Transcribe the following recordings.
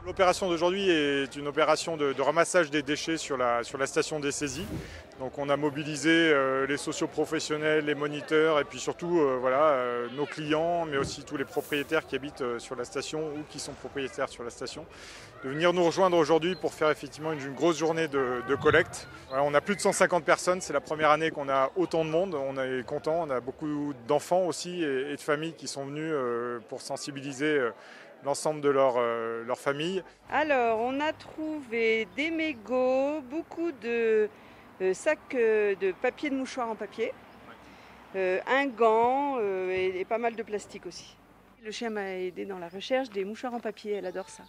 L'opération d'aujourd'hui est une opération de ramassage des déchets sur la station des saisies. Donc on a mobilisé les socioprofessionnels, les moniteurs et puis surtout nos clients, mais aussi tous les propriétaires qui habitent sur la station ou qui sont propriétaires sur la station, de venir nous rejoindre aujourd'hui pour faire effectivement une grosse journée de collecte. Voilà, on a plus de 150 personnes, c'est la première année qu'on a autant de monde, on est content, on a beaucoup d'enfants aussi et de familles qui sont venus pour sensibiliser l'ensemble de leur famille. Alors, on a trouvé des mégots, beaucoup de sacs de papier, de mouchoirs en papier, un gant et pas mal de plastique aussi. Le chien m'a aidé dans la recherche des mouchoirs en papier, elle adore ça.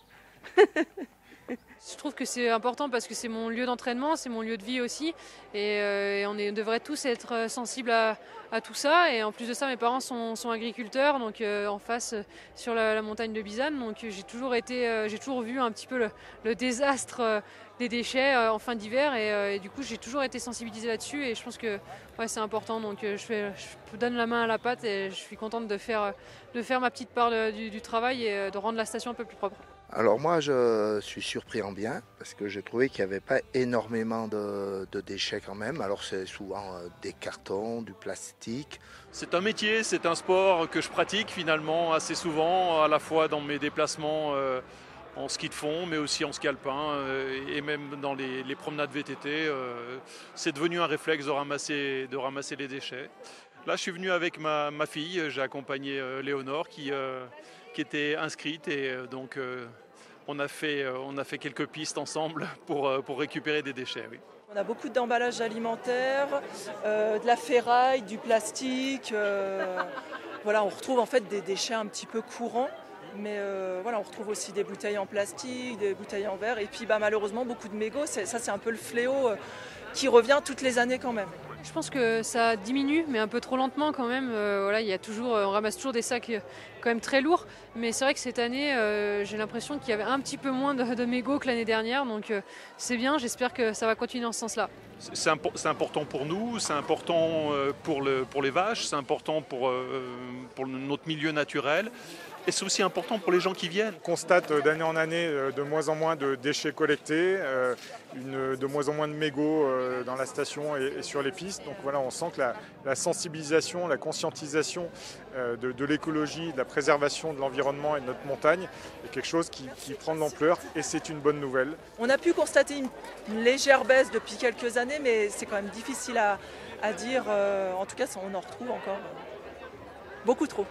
Je trouve que c'est important parce que c'est mon lieu d'entraînement, c'est mon lieu de vie aussi. Et on devrait tous être sensibles à tout ça. Et en plus de ça, mes parents sont agriculteurs, donc en face sur la montagne de Bizane. Donc j'ai toujours vu un petit peu le désastre des déchets en fin d'hiver. Et du coup, j'ai toujours été sensibilisée là-dessus. Et je pense que ouais, c'est important. Donc je donne la main à la pâte et je suis contente de faire ma petite part du travail et de rendre la station un peu plus propre. Alors moi je suis surpris en bien parce que j'ai trouvé qu'il n'y avait pas énormément de déchets quand même. Alors c'est souvent des cartons, du plastique. C'est un métier, c'est un sport que je pratique finalement assez souvent, à la fois dans mes déplacements en ski de fond mais aussi en ski alpin et même dans les promenades VTT. C'est devenu un réflexe de ramasser les déchets. Là je suis venu avec ma fille, j'ai accompagné Léonore qui était inscrite et donc on a fait quelques pistes ensemble pour récupérer des déchets. Oui. On a beaucoup d'emballages alimentaires, de la ferraille, du plastique. Voilà, on retrouve en fait des déchets un petit peu courants. Mais voilà, on retrouve aussi des bouteilles en plastique, des bouteilles en verre. Et puis malheureusement, beaucoup de mégots. Ça, c'est un peu le fléau qui revient toutes les années quand même. Je pense que ça diminue, mais un peu trop lentement quand même. Voilà, on ramasse toujours des sacs quand même très lourds. Mais c'est vrai que cette année, j'ai l'impression qu'il y avait un petit peu moins de mégots que l'année dernière. Donc c'est bien, j'espère que ça va continuer dans ce sens-là. C'est important pour nous, c'est important pour les vaches, c'est important pour notre milieu naturel. Et c'est aussi important pour les gens qui viennent. On constate d'année en année de moins en moins de déchets collectés, de moins en moins de mégots dans la station et sur les pistes. Donc voilà, on sent que la sensibilisation, la conscientisation de l'écologie, de la préservation de l'environnement et de notre montagne est quelque chose qui prend de l'ampleur et c'est une bonne nouvelle. On a pu constater une légère baisse depuis quelques années, mais c'est quand même difficile à dire. En tout cas, on en retrouve encore beaucoup trop.